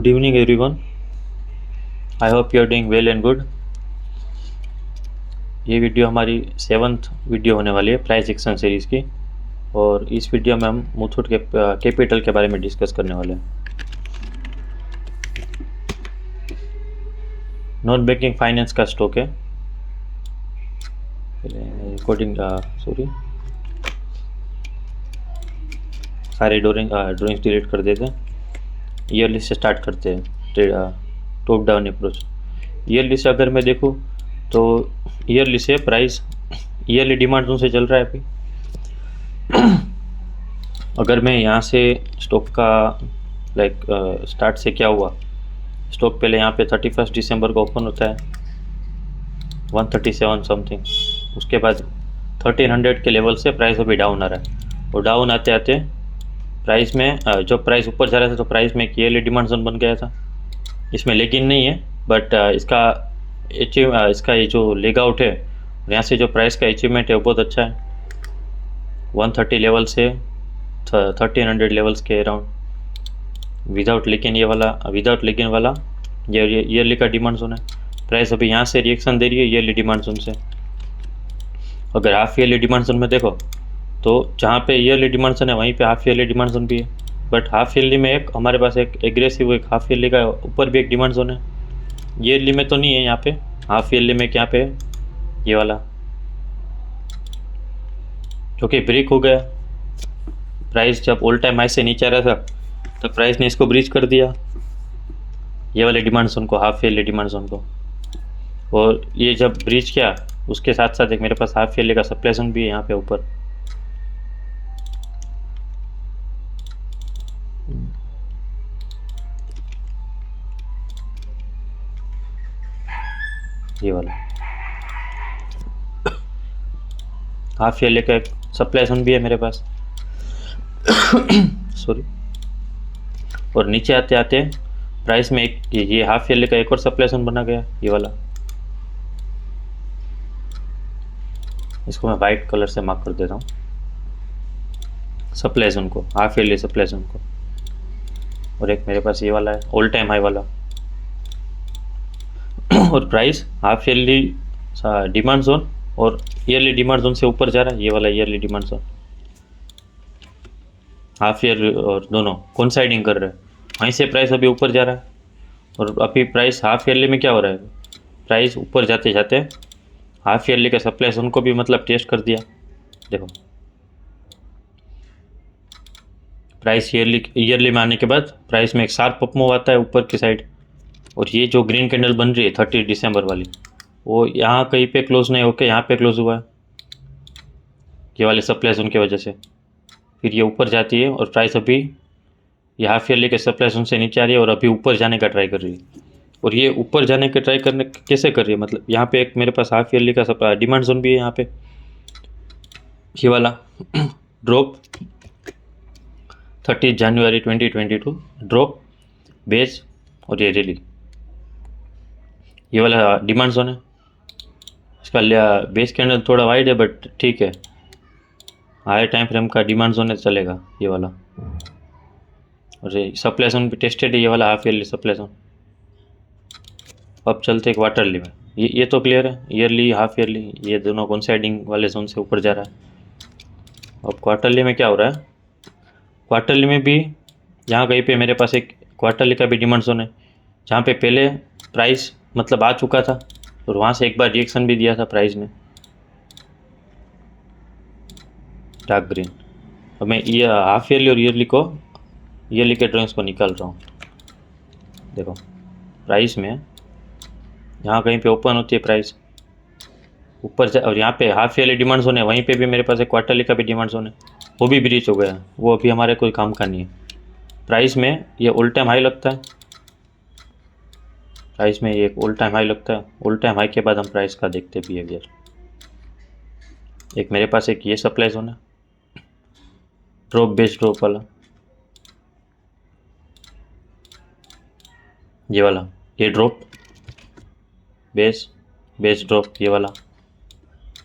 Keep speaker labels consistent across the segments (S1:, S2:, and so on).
S1: Good evening everyone. I hope you are doing well and good. ये video हमारी 7th video होने वाली है प्राइस एक्शन सीरीज़ की, और इस वीडियो में हम मुथूट के कैपिटल के बारे में डिस्कस करने वाले हैं। नॉन बैंकिंग फाइनेंस का स्टॉक है। रिकॉर्डिंग सॉरी, सारे ड्राइंग्स डिलीट कर देते हैं। ईयरली से स्टार्ट करते हैं। Top down approach. ईयरली से अगर मैं देखूँ तो ईयरली से प्राइस ईयरली डिमांड जोन से चल रहा है अभी। अगर मैं यहाँ से स्टॉक का स्टार्ट से क्या हुआ, स्टॉक पहले यहाँ पे 31 दिसंबर को ओपन होता है 137 समथिंग, उसके बाद 1300 के लेवल से प्राइस अभी डाउन आ रहा है, और डाउन आते आते प्राइस में जब प्राइस ऊपर जा रहा था तो प्राइस में एक ईयरली डिमांड जोन बन गया था। इसमें लेकिन नहीं है, बट इसका ये जो लेग आउट है, यहाँ से जो प्राइस का अचीवमेंट है वो बहुत अच्छा है। 130 लेवल से 1300 लेवल्स के अराउंड विदाउट लेकिन वाला ये ईयरली का डिमांड जोन है। प्राइस अभी यहाँ से रिएक्शन दे रही है ईयरली डिमांड जोन से। अगर हाफ ईयरली डिमांड जोन में देखो तो जहाँ पे ईयरली डिमांड जोन है वहीं पे हाफ ईयरली डिमांड जोन भी है, बट हाफ ईयरली में एक हमारे पास एक एग्रेसिव एक हाफ ईयरली का ऊपर भी एक डिमांड जोन है। ईयरली में तो नहीं है, यहाँ पे हाफ ईयरली में क्या पे ये वाला जो कि ब्रेक हो गया। प्राइस जब ऑल टाइम हाई से नीचे आ रहा था तो प्राइस ने इसको ब्रीच कर दिया, ये वाले डिमांड जोन को, हाफ ईयरली डिमांड जोन को। और ये जब ब्रीच किया उसके साथ साथ एक मेरे पास हाफ ईयरली का सप्लाई जोन भी है यहाँ पे ऊपर। ये वाला हाफ ईयरली का एक सप्लाई जोन भी है मेरे पास। सॉरी। और नीचे आते आते प्राइस में एक ये हाफ ईयरली का एक और सप्लाई जोन बना गया, ये वाला। इसको मैं वाइट कलर से मार्क कर देता हूँ, सप्लाई जोन को, हाफ ईयरली सप्लाई जोन को। और एक मेरे पास ये वाला है ऑल टाइम हाई वाला। और price half yearly demand zone और ईयरली डिमांड जोन से ऊपर जा रहा है, ये वाला yearly demand zone. Half year और दोनों कोइंसाइडिंग कर रहे हैं, वहीं से प्राइस अभी ऊपर जा रहा है। और अभी प्राइस हाफ ईयरली में क्या हो रहा है, प्राइस ऊपर जाते जाते हाफ ईयरली का सप्लाई जोन को भी मतलब टेस्ट कर दिया। देखो प्राइस ईयरली में आने के बाद प्राइस में एक शार्प अप मूव आता है ऊपर की साइड, और ये जो ग्रीन कैंडल बन रही है 30 दिसंबर वाली, वो यहाँ कहीं पे क्लोज नहीं होकर यहाँ पे क्लोज हुआ है ये वाले सप्लाई जोन की वजह से। फिर ये ऊपर जाती है और प्राइस अभी ये हाफ ईयरली के सप्लाई जोन से नीचे आ रही है और अभी ऊपर जाने का ट्राई कर रही है। और ये ऊपर जाने का ट्राई करने कैसे कर रही है, मतलब यहाँ पे एक मेरे पास हाफ ईयरली का सप्लाई डिमांड जोन भी है, यहाँ पे ये वाला ड्रॉप 30 जनवरी 2022 ड्रॉप बेस, और ये रैली, ये वाला डिमांड जोन है। इसका बेस कैंडल थोड़ा वाइड है बट ठीक है, हाई टाइम फ्रेम का डिमांड जोन है, चलेगा ये वाला। और ये सप्लाई जोन भी टेस्टेड है, ये वाला हाफ ईयरली सप्लाई जोन। अब चलते एक क्वार्टरली में, ये तो क्लियर है, ईयरली हाफ ईयरली ये दोनों कोइंसाइडिंग वाले जोन से ऊपर जा रहा है। अब क्वार्टरली में क्या हो रहा है, क्वार्टरली में भी यहाँ कहीं पे मेरे पास एक क्वार्टरली का भी डिमांड जोन है, जहाँ पे पहले प्राइस मतलब आ चुका था और वहाँ से एक बार रिएक्शन भी दिया था प्राइस ने, डार्क ग्रीन। अब मैं ये हाफ ईयरली और ईयरली के ड्राइंग्स को निकाल रहा हूँ। देखो प्राइस में यहाँ कहीं पे ओपन होती है प्राइस ऊपर से, और यहाँ पे हाफ ईयरली डिमांड जोन है, वहीं पे भी मेरे पास एक क्वार्टरली का भी डिमांड जोन है, वो भी ब्रीच हो गया, वो अभी हमारे कोई काम का नहीं है। प्राइस में ये ऑल टाइम हाई लगता है, प्राइस में ये एक ऑल टाइम हाई लगता है। ऑल टाइम हाई के बाद हम प्राइस का देखते हैं बिहेवियर। एक मेरे पास एक ये सप्लाई जोन है ड्रॉप बेस ड्रॉप वाला, ये वाला, ये ड्रॉप बेस ड्रॉप, ये वाला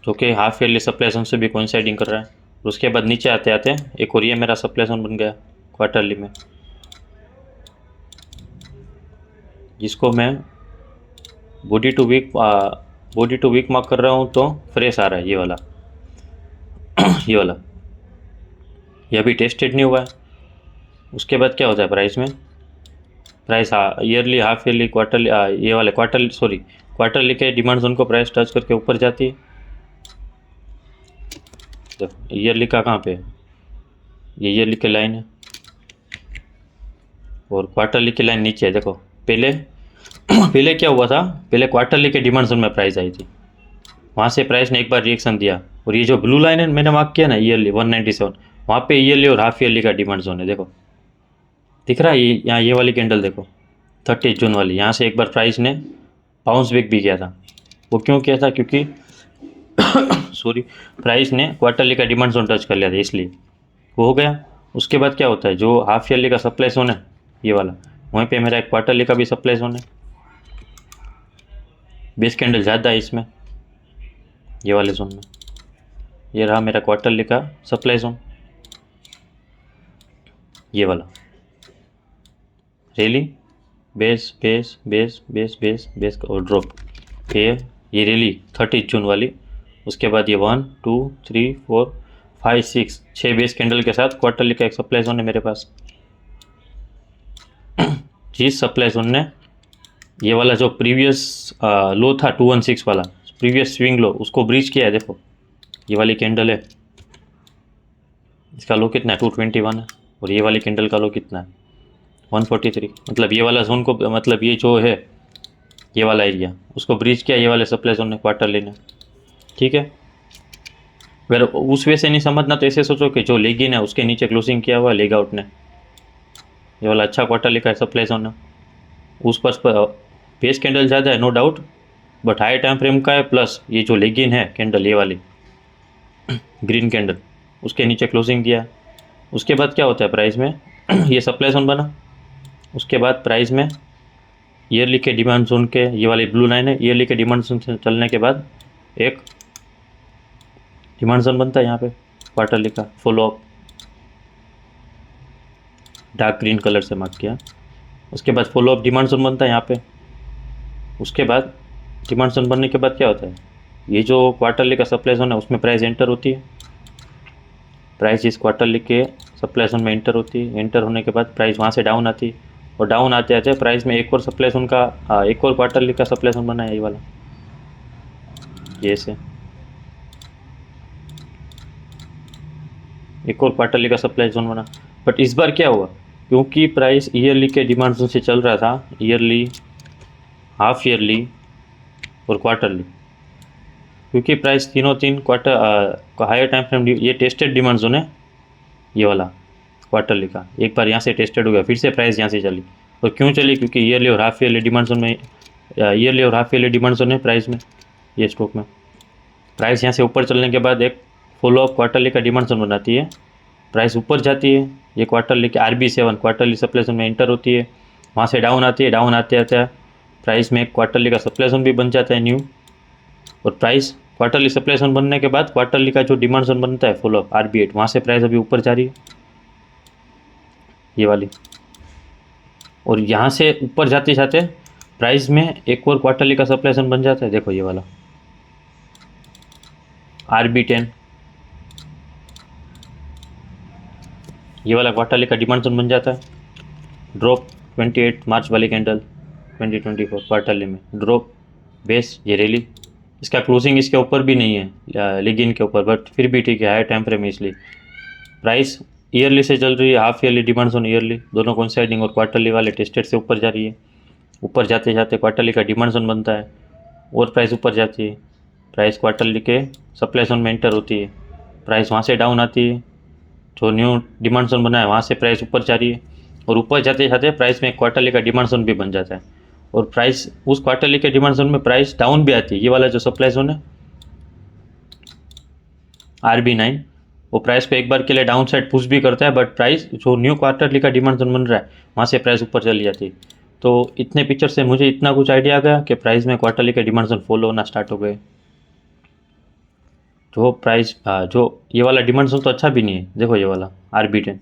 S1: जो कि हाफ ईयरली सप्लाई जोन से भी कोइंसाइडिंग कर रहा है। उसके बाद नीचे आते आते एक और ये मेरा सप्लाई जोन बन गया क्वार्टरली में, जिसको मैं बॉडी टू वीक मार्क कर रहा हूँ तो फ्रेश आ रहा है ये वाला ये वाला, ये अभी टेस्टेड नहीं हुआ है। उसके बाद क्या होता है प्राइस में, price yearly, half yearly, quarterly, ये वाले क्वार्टरली के डिमांड जोन को प्राइस टच करके ऊपर जाती है। देखो ईयरली का कहाँ पे है, ये ईयरली की लाइन है और क्वार्टरली की लाइन नीचे है। देखो पहले क्या हुआ था, पहले क्वार्टरली के डिमांड जोन में प्राइस आई थी, वहाँ से प्राइस ने एक बार रिएक्शन दिया और ये जो ब्लू लाइन है मैंने मार्क किया ना ईयरली 197, वहाँ पे ईयरली और हाफ ईयरली का डिमांड जोन है। देखो दिख रहा है, ये यहाँ ये वाली कैंडल देखो 30 जून वाली, यहाँ से एक बार प्राइस ने बाउंस बैक भी किया था। वो क्यों किया था, क्योंकि सॉरी प्राइस ने क्वार्टरली का डिमांड जोन टच कर लिया था, इसलिए वो हो गया। उसके बाद क्या होता है, जो हाफ ईयरली का सप्लाई जोन है ये वाला, वहीं पे मेरा एक क्वार्टरली का भी सप्लाई जोन है। बेस कैंडल ज़्यादा है इसमें, ये वाले जोन में। ये रहा मेरा क्वार्टरली का सप्लाई जोन, ये वाला rally, base base base base base base और ड्रॉप, ये रैली 30 जून वाली। उसके बाद ये 1 2 3 4 5 6 बेस कैंडल के साथ क्वार्टरली का एक सप्लाई जोन है मेरे पास। जिस सप्लाई जोन ने ये वाला जो प्रीवियस लो था 216 वाला, प्रीवियस स्विंग लो, उसको ब्रीच किया है। देखो ये वाली कैंडल है, इसका लो कितना है 221 है, और ये वाली कैंडल का लो कितना है 143। मतलब ये वाला जोन को, मतलब ये जो है ये वाला एरिया, उसको ब्रीच किया ये वाले सप्लाई जोन ने, क्वार्टरली ने। ठीक है, अगर उस वे से नहीं समझना तो ऐसे सोचो कि जो लेग इन है उसके नीचे क्लोजिंग किया हुआ है लेग आउट ने, ये वाला अच्छा क्वार्टरली का सप्लाई जोन है। उस पर बेस कैंडल ज़्यादा है no doubt, but high time frame का है, प्लस ये जो लेग इन है कैंडल ये वाली ग्रीन कैंडल, उसके नीचे क्लोजिंग दिया। उसके बाद क्या होता है प्राइस में ये सप्लाई जोन बना, उसके बाद प्राइस में ईयरली के डिमांड जोन के, ये वाली ब्लू लाइन है, ईयरली के डिमांड जोन से चलने के बाद एक डिमांड जोन बनता है यहाँ पे क्वार्टरली का, follow up dark green colour से मार्क किया। उसके बाद फॉलो अप डिमांड जोन बनता है यहाँ पे। उसके बाद डिमांड जोन बनने के बाद क्या होता है, ये जो क्वार्टरली का सप्लाई जोन है उसमें प्राइस एंटर होती है, प्राइस इस क्वार्टरली के सप्लाई जोन में एंटर होती है। एंटर होने के बाद प्राइस वहाँ से डाउन आती है, और डाउन आते आते प्राइस में एक और सप्लाई जोन का, एक और क्वार्टरली का सप्लाई जोन बना है ये वाला, ये से एक और क्वार्टरली का सप्लाई जोन बना। बट इस बार क्या हुआ, क्योंकि प्राइस ईयरली के डिमांड जोन से चल रहा था, ईयरली, हाफ ईयरली और क्वार्टरली, क्योंकि प्राइस तीन क्वार्टर हायर टाइम फ्रेम, ये टेस्टेड डिमांड जोन है ये वाला क्वार्टरली का, एक बार यहाँ से टेस्टेड हो गया, फिर से प्राइस यहाँ से चली। और क्यों चली, क्योंकि ईयरली और हाफ ईयरली डिमांड जोन में, ईयरली और हाफ ईयरली डिमांड जोन है प्राइस में, ये स्टॉक में। प्राइस यहाँ से ऊपर चलने के बाद एक फॉलो अप क्वार्टरली का डिमांड जोन बनाती है, प्राइस ऊपर जाती है, ये क्वार्टरली के RB7 क्वार्टरली सप्लाई जोन में एंटर होती है, वहाँ से डाउन आती है, डाउन आते आते प्राइस में एक क्वार्टरली का सप्लाई जोन भी बन जाता है न्यू। और प्राइस क्वार्टरली सप्लाई जोन बनने के बाद क्वार्टरली का जो डिमांड जोन बनता है फॉलो अप RB8, वहाँ से प्राइस अभी ऊपर जा रही है ये वाली। और यहाँ से ऊपर जाते जाते प्राइस में एक और क्वार्टरली का सप्लाई जोन बन जाता है, देखो ये वाला RB10, ये वाला क्वार्टरली का डिमांड जोन बन जाता है। ड्रॉप 28 मार्च वाली कैंडल 2024 क्वार्टरली में ड्रॉप, बेस ये रैली, इसका क्लोजिंग इसके ऊपर भी नहीं है लेग इन के ऊपर, बट फिर भी ठीक है, हायर टाइम फ्रेम, इसलिए प्राइस ईयरली से चल रही है, half yearly demand zone yearly दोनों कोइंसाइडिंग, और क्वार्टरली वाले टेस्टेड से ऊपर जा रही है। ऊपर जाते जाते क्वार्टरली का डिमांड जोन बनता है और प्राइस ऊपर जाती है, प्राइस क्वार्टरली के सप्लाई जोन में एंटर होती है, प्राइस वहाँ से डाउन आती है, जो न्यू डिमांड जोन बना है वहाँ से प्राइस ऊपर जा रही है, और ऊपर जाते जाते प्राइस में क्वार्टरली का डिमांड जोन भी बन जाता है, और प्राइस उस क्वार्टरली के डिमांड जोन में प्राइस डाउन भी आती है। ये वाला जो सप्लाई जोन है RB9, वो प्राइस को एक बार के लिए डाउन साइड पुश भी करता है, बट प्राइस जो न्यू क्वार्टरली का डिमांड जोन बन रहा है वहाँ से प्राइस ऊपर चली जाती है। तो इतने पिक्चर से मुझे इतना कुछ आइडिया आ गया कि प्राइस में क्वार्टरली के डिमांड जोन फॉलो होना स्टार्ट हो गए। जो प्राइस जो ये वाला डिमांड जोन तो अच्छा भी नहीं है, देखो ये वाला RB10,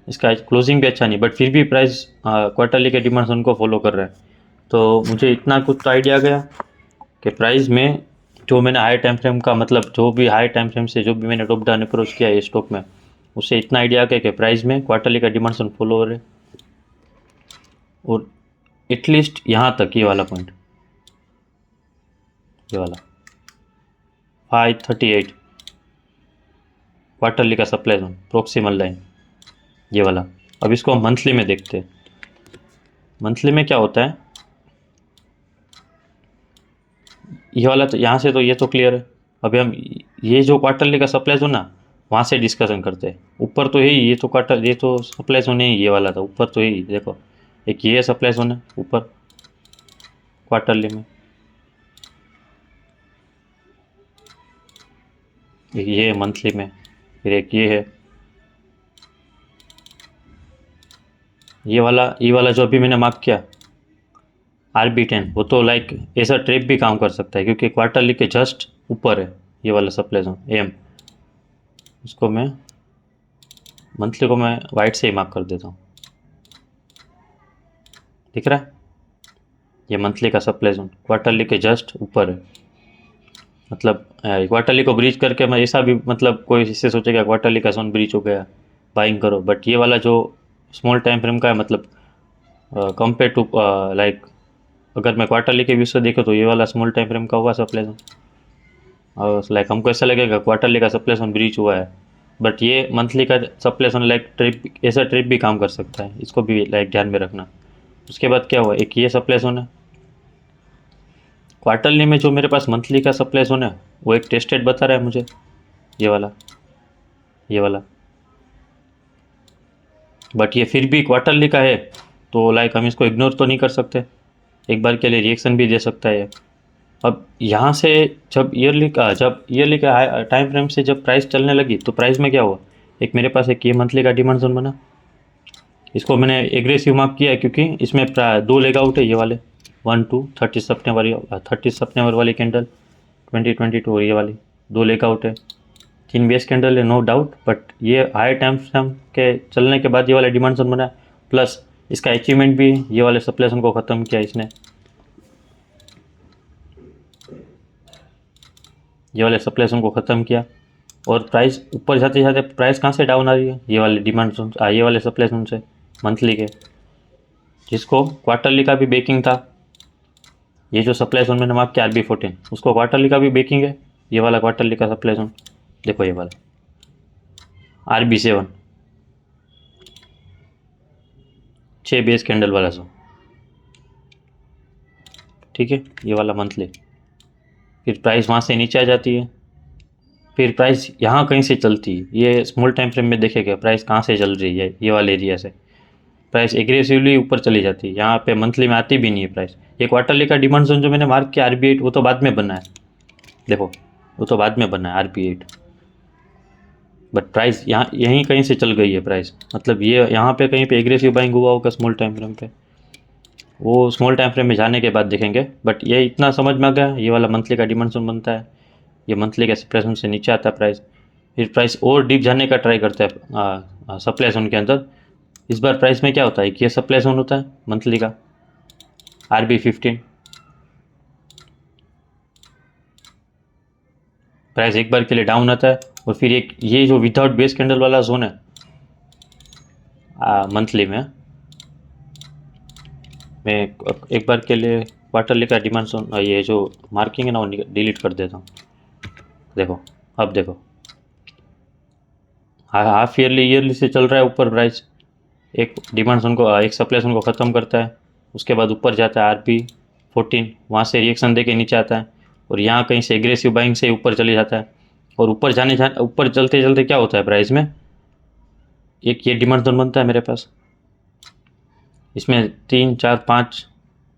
S1: इसका क्लोजिंग भी अच्छा नहीं, बट फिर भी प्राइस क्वार्टरली के डिमांड जोन को फॉलो कर रहा है। तो मुझे इतना कुछ तो आइडिया गया कि प्राइस में जो मैंने हाई टाइम फ्रेम का मतलब जो भी हाई टाइम फ्रेम से जो भी मैंने टॉप डाउन अप्रोच किया है स्टॉक में, उससे इतना आइडिया आ गया कि प्राइस में क्वार्टरली का डिमांड जोन फॉलो हो रहा है और एटलीस्ट यहाँ तक ये वाला पॉइंट, ये वाला 538 क्वार्टरली का सप्लाई जोन प्रोक्सिमल लाइन, ये वाला। अब इसको हम मंथली में देखते हैं। मंथली में क्या होता है, ये वाला तो यहाँ से तो ये तो क्लियर है। अभी हम ये जो क्वार्टरली का सप्लाई जोन ना, वहाँ से डिस्कशन करते हैं। ऊपर तो यही, ये तो क्वार्टर, ये तो सप्लाई जोन है, ये वाला था ऊपर तो यही देखो, एक ये सप्लाई जोन है ऊपर क्वार्टरली में, एक ये है मंथली में, फिर एक ये है, ये वाला जो अभी मैंने मार्क किया RB10, वो तो लाइक ऐसा ट्रेप भी काम कर सकता है क्योंकि क्वार्टरली के जस्ट ऊपर है ये वाला सप्लाई जोन एम। इसको मैं मंथली को मैं वाइट से ही मार्क कर देता हूँ, दिख रहा है? ये मंथली का सप्लाई जोन क्वार्टरली के जस्ट ऊपर है। मतलब क्वार्टरली को ब्रीच करके मैं ऐसा भी, मतलब कोई इससे सोचेगा क्वार्टरली का जोन ब्रीच हो गया बाइंग करो, बट ये वाला जो स्मॉल टाइम फ्रेम का है, मतलब कंपेयर टू लाइक अगर मैं क्वार्टरली के व्यू से देखूँ तो ये वाला स्मॉल टाइम फ्रेम का हुआ सप्लाई जोन, और लाइक हमको ऐसा लगेगा क्वार्टरली का सप्लाई जोन ब्रीच हुआ है, बट ये मंथली का सप्लाई जोन लाइक ट्रिप, ऐसा ट्रिप भी काम कर सकता है, इसको भी लाइक ध्यान में रखना। उसके बाद क्या हुआ, एक ये सप्लाई जोन है क्वार्टरली में, जो मेरे पास मंथली का सप्लाई जोन है वो एक टेस्टेड बता रहा है मुझे, ये वाला, ये वाला, बट ये फिर भी क्वार्टरली का है, तो लाइक हम इसको इग्नोर तो नहीं कर सकते, एक बार के लिए रिएक्शन भी दे सकता है। अब यहाँ से जब ईयरली का टाइम फ्रेम से जब प्राइस चलने लगी तो प्राइस में क्या हुआ, एक मेरे पास एक ये मंथली का डिमांड जोन बना, इसको मैंने एग्रेसिव मार्क किया है क्योंकि इसमें 2 लेग आउट है, ये वाले 1 2 30 सितंबर वाली कैंडल 2022, और ये वाली 2 लेग आउट है, 3 बेस कैंडल है नो डाउट, बट ये हाई टाइम फ्रेम के चलने के बाद ये वाला डिमांड जोन बना, प्लस इसका अचीवमेंट भी ये वाले सप्लाई जोन को ख़त्म किया इसने, ये वाले सप्लाई जोन को ख़त्म किया, और प्राइस ऊपर जाते जाते प्राइस कहाँ से डाउन आ रही है, ये वाले डिमांड जोन, ये वाले सप्लाई जोन से मंथली के, जिसको क्वार्टरली का भी बेकिंग था। ये जो सप्लाई जोन मैंने मार्क किया RB14, उसको क्वार्टरली का भी बेकिंग है, ये वाला क्वार्टरली का सप्लाई जोन देखो, ये वाला RB7 6 बेस कैंडल वाला जोन, ठीक है, ये वाला मंथली। फिर प्राइस वहाँ से नीचे आ जाती है, फिर प्राइस यहाँ कहीं से चलती है, ये स्मॉल टाइम फ्रेम में देखेगा प्राइस कहाँ से चल रही है, ये वाले एरिया से प्राइस एग्रेसिवली ऊपर चली जाती है, यहाँ पे मंथली में आती भी नहीं है प्राइस। ये क्वार्टरली का डिमांड जोन जो मैंने मार्क किया RB8, वो तो बाद में बना है, देखो वो तो बाद में बना है RB8, बट प्राइस यहाँ यहीं कहीं से चल गई है प्राइस, मतलब ये यहाँ पे कहीं पे एग्रेसिव बाइंग हुआ होगा स्मॉल टाइम फ्रेम पे, वो स्मॉल टाइम फ्रेम में जाने के बाद देखेंगे, बट ये इतना समझ में आ गया, ये वाला मंथली का डिमांड जोन बनता है, ये मंथली के सप्लाई जोन से नीचे आता है प्राइस, फिर प्राइस और डीप जाने का ट्राई करता है सप्लाई जोन के अंदर। इस बार प्राइस में क्या होता है कि ये सप्लाई जोन होता है मंथली का RB15, प्राइस एक बार के लिए डाउन आता है, और फिर एक ये जो विदाउट बेस कैंडल वाला जोन है मंथली में, मैं एक बार के लिए क्वार्टरली का डिमांड जोन, ये जो मार्किंग है ना वो डिलीट कर देता हूँ, देखो अब देखो हाफ ईयरली से चल रहा है ऊपर प्राइस, एक डिमांड जोन को, एक सप्लाई जोन को ख़त्म करता है, उसके बाद ऊपर जाता है RB14, वहाँ से रिएक्शन दे के नीचे आता है, और यहाँ कहीं से एग्रेसिव बाइंग से ऊपर चले जाता है, और ऊपर चलते चलते क्या होता है प्राइस में, एक ये डिमांड जोन बनता है मेरे पास, इसमें 3 4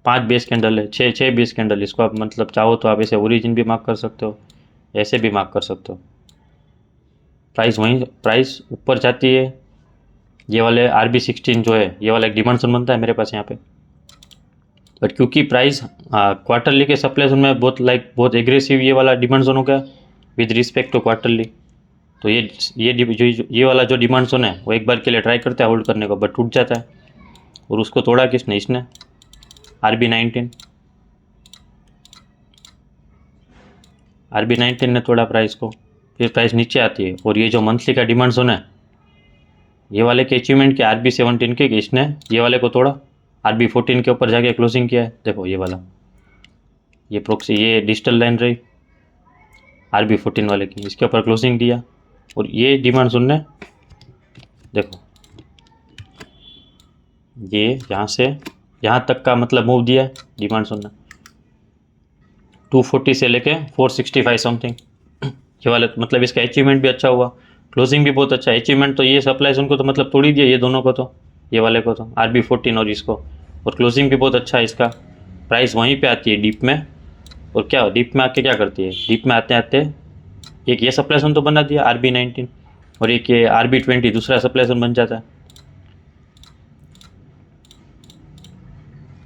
S1: 5 बेस कैंडल है, 6 बेस कैंडल, इसको आप मतलब चाहो तो आप ऐसे ओरिजिन भी मार्क कर सकते हो, ऐसे भी मार्क कर सकते हो। प्राइस ऊपर जाती है, ये वाले RB16 जो है ये वाला एक डिमांड जोन बनता है मेरे पास यहाँ पे, बट क्योंकि प्राइस क्वार्टरली के सप्लाई जोन में बहुत एग्रेसिव ये वाला डिमांड जोन हो गया विद रिस्पेक्ट टू क्वार्टरली, तो ये वाला जो डिमांड जोन है वो एक बार के लिए ट्राई करता है होल्ड करने को, बट टूट जाता है, और उसको तोड़ा किसने, इसने, RB19 ने तोड़ा प्राइस को, फिर प्राइस नीचे आती है। और ये जो मंथली का डिमांड जोन है, ये वाले के अचीवमेंट के RB17 के, इसने ये वाले को तोड़ा, RB14 के ऊपर जाके क्लोजिंग किया है। देखो ये वाला, ये प्रोक्सी, ये डिजिटल लाइन रही RB14 वाले की, इसके ऊपर क्लोजिंग दिया। और ये डिमांड जोन ने देखो, ये यहाँ से यहाँ तक का मतलब मूव दिया है डिमांड जोन ने, 240 से लेके 465 समथिंग। ये वाले मतलब इसका अचीवमेंट भी अच्छा हुआ, क्लोजिंग भी बहुत अच्छा। अचीवमेंट तो ये सप्लाई जोन को तो मतलब तोड़ ही दिया, ये दोनों को तो, ये वाले को तो, RB14 और इसको। और क्लोजिंग भी बहुत अच्छा है इसका। प्राइस वहीं पे आती है डीप में, और क्या डीप में आके क्या करती है, डीप में आते आते एक ये सप्लाई जोन तो बना दिया RB19, और एक ये RB20 दूसरा सप्लाई जोन बन जाता है।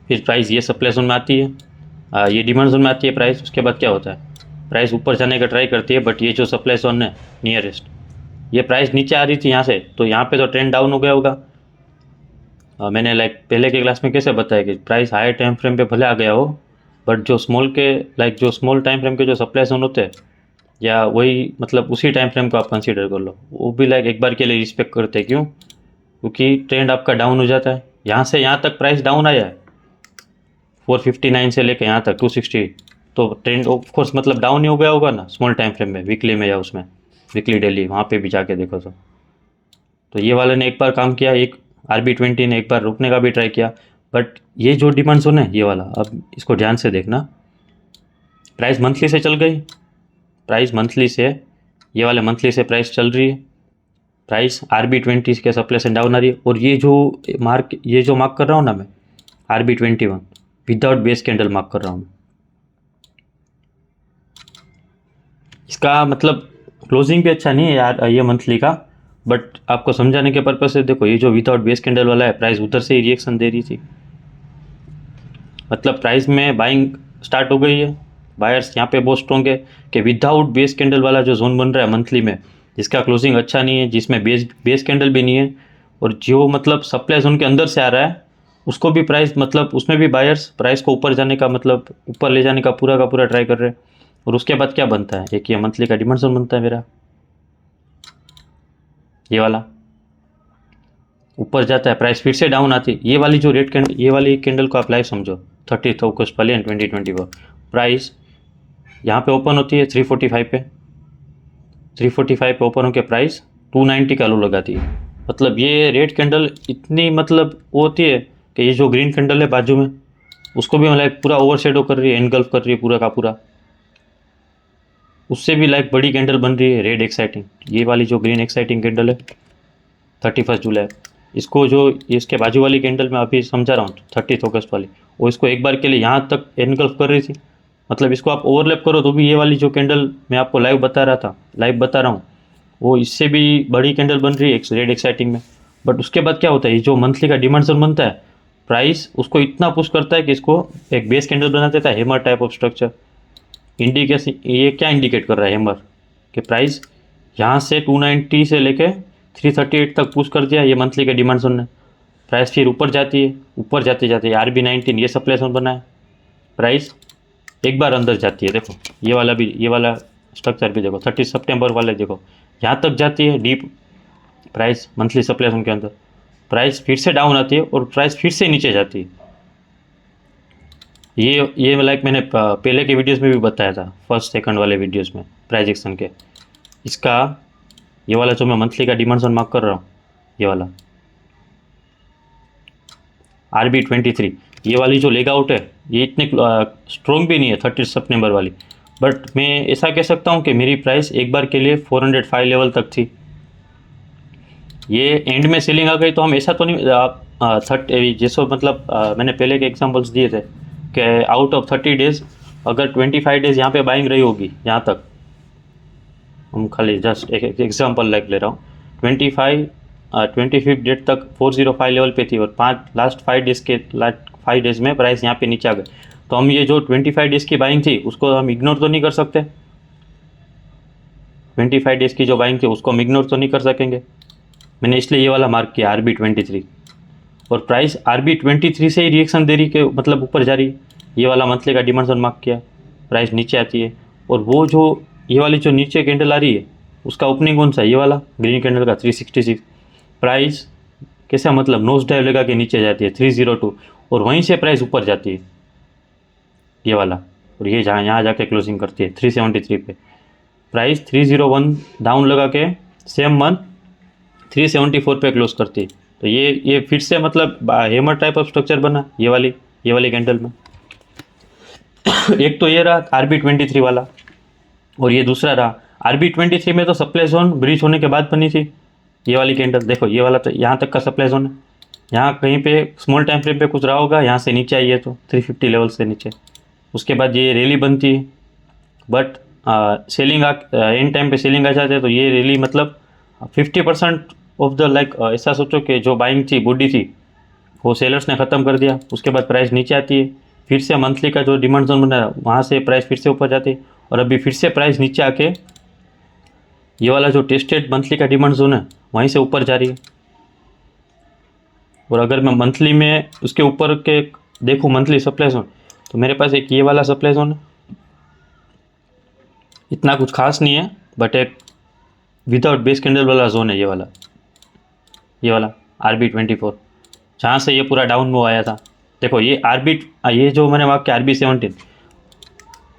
S1: फिर प्राइस ये सप्लाई जोन में आती है, ये डिमांड जोन में आती है प्राइस। उसके बाद क्या होता है, प्राइस ऊपर जाने का ट्राई करती है, बट ये जो सप्लाई जोन है नियरेस्ट, ये प्राइस नीचे आ रही थी यहाँ से, तो यहाँ पे तो ट्रेंड डाउन हो गया होगा। मैंने लाइक पहले के क्लास में कैसे बताया कि प्राइस हायर टाइम फ्रेम पे भले आ गया हो, बट जो स्मॉल के लाइक जो स्मॉल टाइम फ्रेम के जो सप्लाई जोन होते हैं, या वही मतलब उसी टाइम फ्रेम को आप कंसीडर कर लो, वो भी लाइक एक बार के लिए रिस्पेक्ट करते हैं। क्यों? क्योंकि ट्रेंड आपका डाउन हो जाता है। यहाँ से यहाँ तक प्राइस डाउन आया है, 459 से लेकर यहाँ तक 260, तो ट्रेंड ऑफ कोर्स मतलब डाउन ही हो गया होगा ना स्मॉल टाइम फ्रेम में, वीकली में या उसमें, वीकली डेली वहाँ पे भी जाके देखो तो ये वाले ने एक बार काम किया, एक RB20 ने एक बार रुकने का भी ट्राई किया। बट ये जो डिमांड जोन है ये वाला, अब इसको ध्यान से देखना, प्राइस मंथली से चल गई, प्राइस मंथली से, ये वाले मंथली से प्राइस चल रही है, प्राइस RB20 के सप्लाई से डाउन आ रही है। और ये जो मार्क कर रहा हूँ ना मैं, RB21 without base candle mark कर रहा हूँ। इसका मतलब क्लोजिंग भी अच्छा नहीं है यार ये मंथली का, बट आपको समझाने के पर्पज से देखो, ये जो विदाउट बेस कैंडल वाला है, प्राइस उधर से ही रिएक्शन दे रही थी, मतलब प्राइस में बाइंग स्टार्ट हो गई है। बायर्स यहाँ पे बहुत स्ट्रॉन्ग है कि विदाउट बेस कैंडल वाला जो जोन बन रहा है मंथली में, जिसका क्लोजिंग अच्छा नहीं है, जिसमें बेस कैंडल भी नहीं है, और जो मतलब सप्लाई जोन के अंदर से आ रहा है, उसको भी प्राइस मतलब उसमें भी बायर्स प्राइस को ऊपर जाने का मतलब ऊपर ले जाने का पूरा ट्राई कर रहे हैं। और उसके बाद क्या बनता है, एक ये मंथली का डिमांड जोन बनता है मेरा, ये वाला ऊपर जाता है, प्राइस फिर से डाउन आती है। ये वाली जो रेड कैंडल, ये वाली कैंडल को आप लाइव समझो, 30 अगस्त वाली 2024, प्राइस यहाँ पे ओपन होती है 345 पे, 345 पे ओपन होकर प्राइस 290 का लो लगाती है। मतलब ये रेड कैंडल इतनी मतलब वो होती है कि ये जो ग्रीन कैंडल है बाजू में, उसको भी मतलब पूरा ओवर शेडो कर रही है, एनगल्फ कर रही है पूरा का पूरा, उससे भी लाइक बड़ी कैंडल बन रही है रेड एक्साइटिंग। ये वाली जो ग्रीन एक्साइटिंग कैंडल है 31 जुलाई, इसको जो इसके बाजू वाली कैंडल मैं अभी समझा रहा हूँ 30 अगस्त वाली, वो इसको एक बार के लिए यहाँ तक एनगल्फ कर रही थी। मतलब इसको आप ओवरलैप करो तो भी ये वाली जो कैंडल मैं आपको लाइव बता रहा हूँ, वो इससे भी बड़ी कैंडल बन रही है रेड एक्साइटिंग में। बट उसके बाद क्या होता है, ये जो मंथली का डिमांड जोन बनता है, प्राइस उसको इतना पुश करता है कि इसको एक बेस कैंडल बना देता है, hammer type of structure. Indication ये क्या इंडिकेट कर रहा है हेमर, कि प्राइस यहाँ से 290 से लेके 338 तक पुश कर दिया ये मंथली के डिमांड जोन ने। प्राइस फिर ऊपर जाती है, ऊपर जाते जाते RB19 ये सप्लाई जोन बना है, प्राइस एक बार अंदर जाती है। देखो ये वाला स्ट्रक्चर भी देखो, 30 सितंबर वाले देखो, यहाँ तक जाती है deep price monthly supply zone के अंदर, प्राइस फिर से डाउन आती है और प्राइस फिर से नीचे जाती है। ये लाइक मैंने पहले के वीडियोस में भी बताया था, फर्स्ट सेकंड वाले वीडियोस में प्राइस एक्शन के। इसका ये वाला जो मैं मंथली का डिमांड जोन मार्क कर रहा हूँ, ये वाला RB23, ये वाली जो लेग आउट है, ये इतने स्ट्रॉन्ग भी नहीं है 30 सितंबर वाली, बट मैं ऐसा कह सकता हूँ कि मेरी प्राइस एक बार के लिए 405 लेवल तक थी। ये एंड में सेलिंग आ गई तो हम ऐसा तो नहीं जैसे मतलब मैंने पहले के एग्जांपल्स दिए थे कि आउट ऑफ 30 डेज अगर 25 डेज यहाँ पे बाइंग रही होगी, यहाँ तक हम खाली जस्ट एक एग्जांपल लाइक ले रहा हूँ, 25 डेट तक 405 लेवल पे थी, और लास्ट 5 डेज में प्राइस यहाँ पे नीचे आ गए, तो हम ये जो 25 डेज की बाइंग थी उसको हम इग्नोर तो नहीं कर सकते। 25 डेज की जो बाइंग थी उसको हम इग्नोर तो नहीं कर सकेंगे। मैंने इसलिए ये वाला मार्क किया RB23। और प्राइस RB23 से ही रिएक्शन दे रही कि मतलब ऊपर जा रही है। ये वाला मंथली का डिमांड जोन मार्क किया, प्राइस नीचे आती है। और वो जो ये वाली जो नीचे कैंडल आ रही है उसका ओपनिंग कौन सा है, ये वाला ग्रीन कैंडल का 366। प्राइस कैसा मतलब नोज डाइव लगा के नीचे जाती है 302, और वहीं से प्राइस ऊपर जाती है ये वाला, और ये जहाँ यहाँ जाके क्लोजिंग करती है 373 पे। प्राइस 301 डाउन लगा के सेम मंथ 374 पे क्लोज करती है। तो ये फिर से मतलब हेमर टाइप ऑफ स्ट्रक्चर बना ये वाली कैंडल में। एक तो ये रहा RB23 वाला, और ये दूसरा रहा RB23 में तो सप्लाई जोन ब्रीच होने के बाद बनी थी ये वाली कैंडल। देखो ये वाला तो यहाँ तक का सप्लाई जोन है, यहाँ कहीं पे स्मॉल टाइम फ्रेम पे कुछ रहा होगा, यहाँ से नीचे आई है तो 350 लेवल से नीचे। उसके बाद ये रैली बनती है, बट सेलिंग एंड टाइम पे सेलिंग आ जाते हैं। तो ये रैली मतलब 50% ऑफ द लाइक ऐसा सोचो कि जो बाइंग थी बॉडी थी वो सेलर्स ने ख़त्म कर दिया। उसके बाद प्राइस नीचे आती है, फिर से मंथली का जो डिमांड जोन बना है वहाँ से प्राइस फिर से ऊपर जाती है, और अभी फिर से प्राइस नीचे आके ये वाला जो टेस्टेड मंथली का डिमांड जोन है वहीं से ऊपर जा रही है। और अगर मैं मंथली में उसके ऊपर के देखूँ मंथली सप्लाई जोन, तो मेरे पास एक ये वाला सप्लाई जोन है, इतना कुछ खास नहीं है, बट एक विदाउट बेस कैंडल वाला जोन है ये वाला RB24, जहाँ से ये पूरा डाउन मूव आया था। देखो ये जो मैंने वहाँ के RB17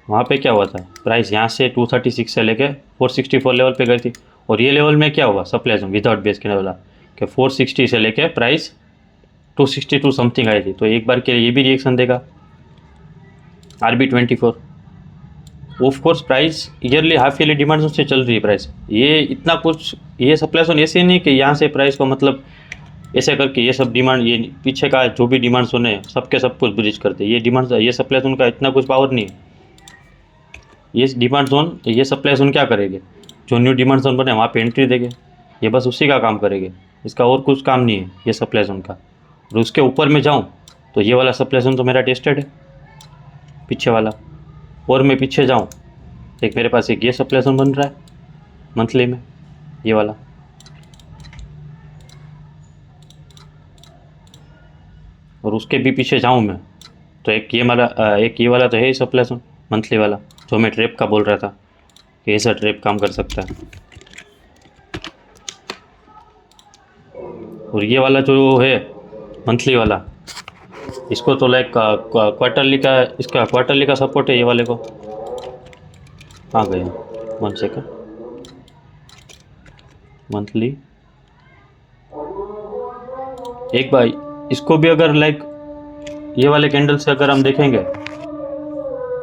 S1: वहाँ पे क्या हुआ था, प्राइस यहाँ से 236 से लेके 464 लेवल पे गई थी। और ये लेवल में क्या हुआ supply zone without base candle वाला कि 460 से लेके प्राइस 262 समथिंग आई थी। तो एक बार के लिए ये भी रिएक्शन देगा RB24। Of course price yearly half yearly demand से चल रही है प्राइस, ये इतना कुछ ये सप्लाई जोन ऐसे नहीं कि यहाँ से प्राइस को मतलब ऐसे करके ये सब डिमांड ये पीछे का जो भी डिमांड जोन है सबके सब कुछ ब्रिज करते हैं। ये सप्लाई जोन का इतना कुछ पावर नहीं है। ये डिमांड जोन ये सप्लाई जोन क्या करेंगे, जो न्यू डिमांड जोन बने वहाँ पे एंट्री देंगे, ये बस उसी का काम करेंगे, इसका और कुछ काम नहीं है ये सप्लाई जोन का। और उसके ऊपर में जाऊँ तो ये वाला सप्लाई जोन तो मेरा टेस्टेड है पीछे वाला, और मैं पीछे जाऊँ एक मेरे पास एक ये सप्लाई जोन बन रहा है मंथली में ये वाला, और उसके भी पीछे जाऊँ मैं तो एक ये वाला तो है ही सप्लाई जोन मंथली वाला, जो मैं ट्रैप का बोल रहा था कि ऐसा ट्रैप काम कर सकता है। और ये वाला जो है मंथली वाला, इसको तो लाइक क्वार्टरली का सपोर्ट है ये वाले को। आ गया 1 सेकंड, मंथली एक बार इसको भी अगर लाइक ये वाले कैंडल से अगर हम देखेंगे,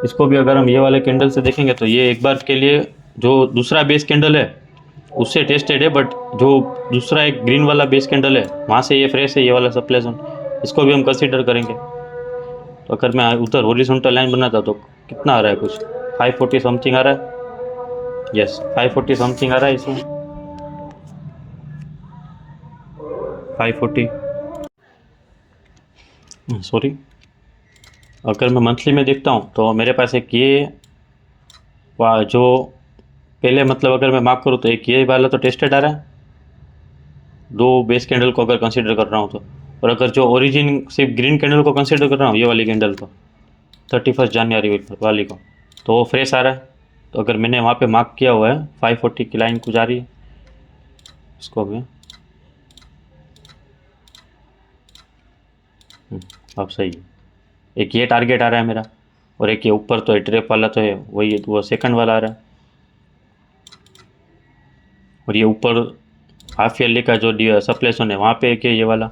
S1: इसको भी अगर हम ये वाले कैंडल से देखेंगे तो ये एक बार के लिए जो दूसरा बेस कैंडल है उससे टेस्टेड है, बट जो दूसरा एक ग्रीन वाला बेस कैंडल है वहाँ से ये फ्रेश है ये वाला सप्लाई जोन, इसको भी हम कंसीडर करेंगे। तो अगर मैं उधर हॉरिजॉन्टल लाइन बनाता तो कितना आ रहा है, कुछ 540 समथिंग आ रहा है। यस 540 समथिंग आ रहा है इसमें 540 सॉरी। अगर मैं मंथली में देखता हूँ तो मेरे पास एक ये जो पहले मतलब अगर मैं मार्क करूँ तो एक ये वाला तो टेस्टेड आ रहा है, दो बेस कैंडल को अगर कंसीडर कर रहा हूँ तो। और अगर जो ओरिजिन सिर्फ ग्रीन कैंडल को कंसीडर कर रहा हूँ ये वाली कैंडल को 31 जनवरी वाली को, तो वो फ्रेश आ रहा है। तो अगर मैंने वहाँ पे मार्क किया हुआ है 540 की लाइन कुछ आ रही है, इसको भी अब सही है। एक ये टारगेट आ रहा है मेरा, और एक ये ऊपर तो ट्रैप वाला तो है वही, वो सेकंड वाला आ रहा है। और ये ऊपर हाफ ईयरली का जो सप्लाई जोन है वहाँ पे एक है ये वाला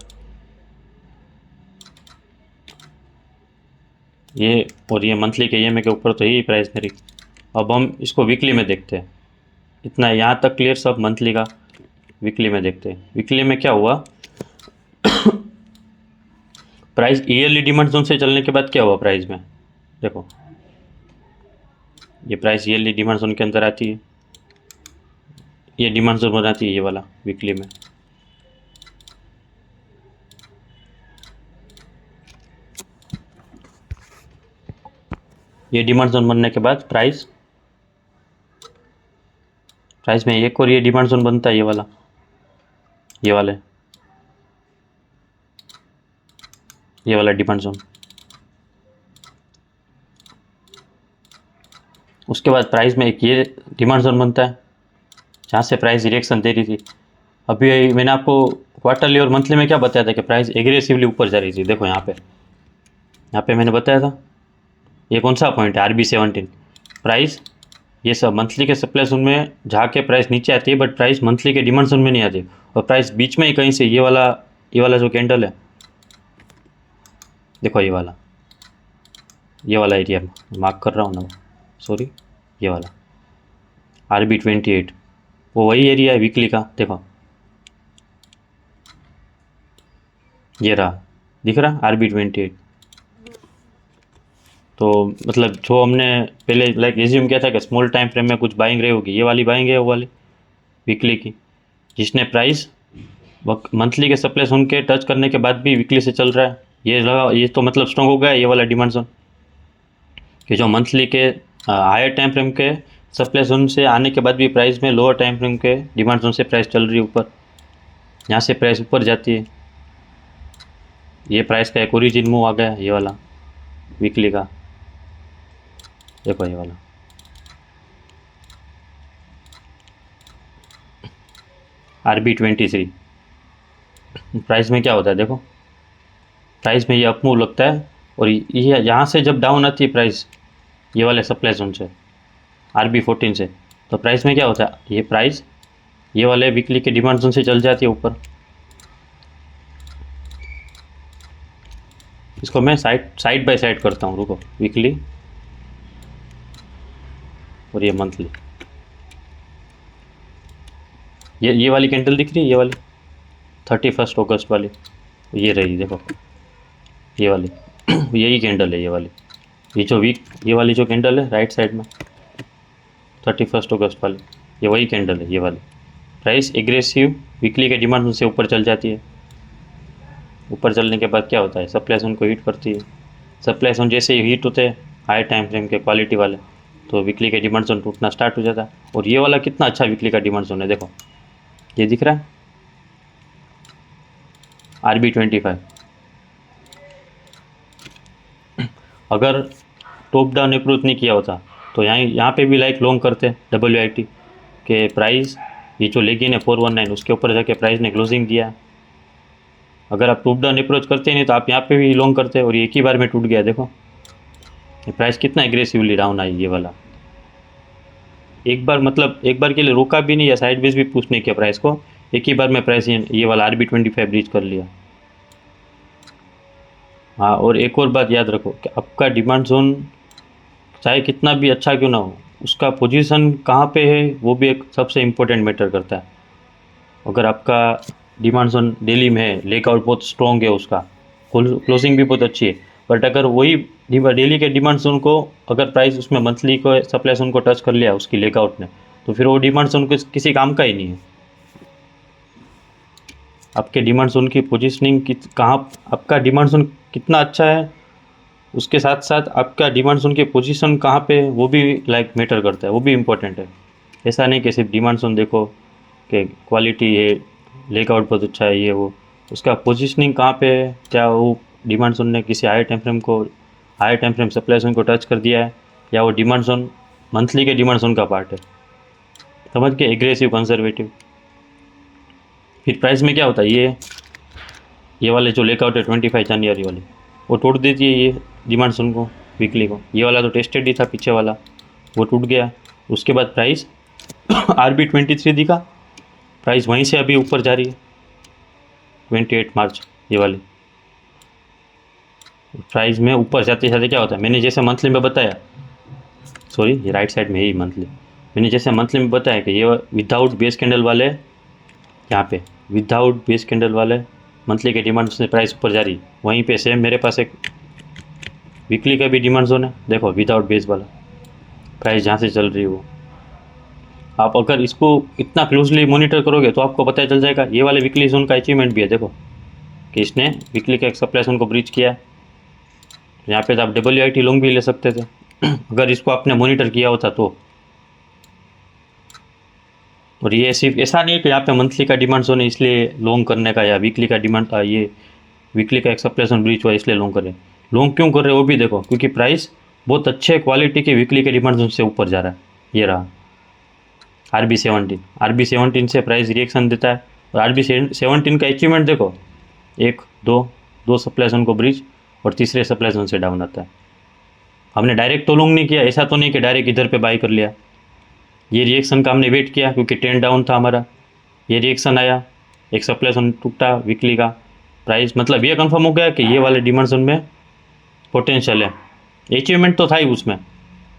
S1: ये, और ये मंथली के EMA के ऊपर तो यही प्राइस मेरी। अब हम इसको वीकली में देखते हैं, इतना यहाँ तक क्लियर सब मंथली का। वीकली में देखते हैं, वीकली में क्या हुआ प्राइस ईयरली डिमांड जोन से चलने के बाद क्या हुआ प्राइस में, देखो ये प्राइस ईयरली डिमांड जोन के अंदर आती है, ये डिमांड जोन बनाती है ये वाला वीकली में। ये डिमांड जोन बनने के बाद प्राइस में एक और ये डिमांड जोन बनता है ये वाले ये वाला डिमांड जोन। उसके बाद प्राइस में एक ये डिमांड जोन बनता है जहाँ से प्राइस रिएक्शन दे रही थी। अभी मैंने आपको क्वार्टरली और मंथली में क्या बताया था कि प्राइस एग्रेसिवली ऊपर जा रही थी। देखो यहाँ पे मैंने बताया था, ये कौन सा पॉइंट है, RB17 प्राइस। ये सब मंथली के सप्लाई जोन में जाके प्राइस नीचे आती है, बट प्राइस मंथली के डिमांड जोन में नहीं आती, और प्राइस बीच में ही कहीं से ये वाला जो कैंडल है, देखो ये वाला एरिया मार्क कर रहा हूँ ना, सॉरी, ये वाला RB28 वो वही एरिया है वीकली का। देखो ये रहा, दिख रहा RB28। तो मतलब जो हमने पहले लाइक एज्यूम किया था कि स्मॉल टाइम फ्रेम में कुछ बाइंग रही होगी, ये वाली बाइंग है वो वाली वीकली की, जिसने प्राइस मंथली के सप्लाई जोन के टच करने के बाद भी वीकली से चल रहा है। ये तो मतलब स्ट्रॉन्ग हो गया ये वाला डिमांड जोन, कि जो मंथली के हायर टाइम फ्रेम के सप्लाई जोन से आने के बाद भी प्राइस में लोअर टाइम फ्रेम के डिमांड जोन से प्राइस चल रही है ऊपर, यहाँ से प्राइस ऊपर जाती है। ये प्राइस का एक ओरिजिन मूव आ गया ये वाला वीकली का, देखो ये वाला RB23। प्राइस में क्या होता है, देखो प्राइस में ये अप मूव लगता है, और ये यहाँ से जब डाउन आती है प्राइस ये वाले सप्लाई जोन से RB14 से, तो प्राइस में क्या होता है, ये प्राइस ये वाले वीकली के डिमांड जोन से चल जाती है ऊपर। इसको मैं साइड बाय साइड करता हूँ, रुको, वीकली और ये मंथली। ये वाली कैंडल दिख रही है, ये वाली 31 अगस्त वाली, ये रही, देखो ये वाली यही कैंडल है ये वाली, ये वाली जो कैंडल है राइट साइड में 31 अगस्त वाली, ये वही कैंडल है ये वाली। प्राइस एग्रेसिव वीकली के डिमांड से ऊपर चल जाती है। ऊपर चलने के बाद क्या होता है, सप्लाई जोन को हीट करती है। सप्लाई जोन जैसे ही हीट होते हैं हाई टाइम फ्रेम के क्वालिटी वाले, तो वीकली के डिमांड जोन टूटना स्टार्ट हो जाता है। और ये वाला कितना अच्छा वीकली का डिमांड जोन है, देखो ये दिख रहा है RB25। अगर टॉप डाउन अप्रोच नहीं किया होता तो यहाँ पे भी लाइक लॉन्ग करते WIT के प्राइस, ये जो लेगिन है 419 उसके ऊपर जाके प्राइस ने क्लोजिंग दिया। अगर आप टॉप डाउन अप्रोच करते नहीं तो आप यहाँ पे भी लॉन्ग करते, और एक ही बार में टूट गया। देखो ये प्राइस कितना एग्रेसिवली डाउन आई, ये वाला एक बार के लिए रोका भी नहीं या साइडवेज भी पुश नहीं किया प्राइस को, एक ही बार में प्राइस ये वाला RB25 ब्रीच कर लिया। हाँ, और एक और बात याद रखो कि आपका डिमांड जोन चाहे कितना भी अच्छा क्यों ना हो, उसका पोजीशन कहाँ पे है वो भी एक सबसे इम्पोर्टेंट मैटर करता है। अगर आपका डिमांड जोन डेली में है, लेकआउट बहुत स्ट्रॉन्ग है, उसका क्लोजिंग भी बहुत अच्छी है, बट अगर वही डेली के डिमांड जोन को अगर प्राइस उसमें मंथली को सप्लाई जोन को टच कर लिया उसकी लेकआउट ने, तो फिर वो डिमांड जोन किसी काम का ही नहीं है। आपके डिमांड जोन की पोजीशनिंग कहाँ, आपका डिमांड जोन कितना अच्छा है, उसके साथ साथ आपका डिमांड जोन की पोजीशन कहाँ पे वो भी लाइक मैटर करता है, वो भी इम्पोर्टेंट है। ऐसा नहीं कि सिर्फ डिमांड जोन देखो कि क्वालिटी है, लेकआउट बहुत अच्छा है, ये वो, उसका पोजीशनिंग कहाँ पे है, क्या वो डिमांड जोन ने किसी high time frame supply zone को टच कर दिया है, या वो डिमांड जोन मंथली के डिमांड जोन का पार्ट है। समझ के एग्रेसिव कंजर्वेटिव। फिर प्राइस में क्या होता है, ये वाले जो लेकआउट है 25 जनवरी वाली, वो तोड़ देती है ये डिमांड जोन को वीकली को। ये वाला तो टेस्टेड ही था पीछे वाला, वो टूट गया। उसके बाद प्राइस RB23 दिखा, प्राइस वहीं से अभी ऊपर जा रही है 28 मार्च। ये वाली प्राइस में ऊपर जाते जाते क्या होता है, मैंने जैसे मंथली में बताया, सॉरी ये राइट साइड में ही मंथली, मैंने जैसे मंथली में बताया कि ये विदाउट बेस कैंडल वाले, यहाँ पे विदाउट बेस कैंडल वाले मंथली के डिमांड से प्राइस ऊपर जा रही, वहीं पे सेम मेरे पास एक वीकली का भी डिमांड जोन है, देखो विदाउट बेस वाला प्राइस जहाँ से चल रही है वो। आप अगर इसको इतना क्लोजली मॉनिटर करोगे तो आपको पता चल जाएगा। ये वाले वीकली जोन का अचीवमेंट भी है, देखो कि इसने वीकली का एक सप्लाई जोन को ब्रीच किया है। यहाँ पे तो आप WIT लॉन्ग भी ले सकते थे अगर इसको आपने मॉनिटर किया होता तो। और ये सिर्फ ऐसा नहीं है कि यहाँ पे मंथली का डिमांड जोन है इसलिए लॉन्ग करने का, या वीकली का डिमांड ये वीकली का एक सप्लाई जोन ब्रीच हुआ इसलिए लॉन्ग कर रहे हैं। लॉन्ग क्यों कर रहे हैं वो भी देखो, क्योंकि प्राइस बहुत अच्छे क्वालिटी के वीकली के डिमांड जोन से ऊपर जा रहा है। ये रहा RB17 से प्राइस रिएक्शन देता है, और RB17 का अचीवमेंट देखो, 1 2 सप्लाई जोन को ब्रिज और तीसरे सप्लाई जोन से डाउन आता है। हमने डायरेक्ट तो लॉन्ग नहीं किया, ऐसा तो नहीं कि डायरेक्ट इधर पे बाई कर लिया। ये रिएक्शन का हमने वेट किया क्योंकि ट्रेंड डाउन था हमारा, ये रिएक्शन आया, एक सप्लाई जोन टूटा वीकली का, प्राइस मतलब ये कंफर्म हो गया कि ये वाले डिमांड जोन में पोटेंशियल है। अचीवमेंट तो था ही उसमें,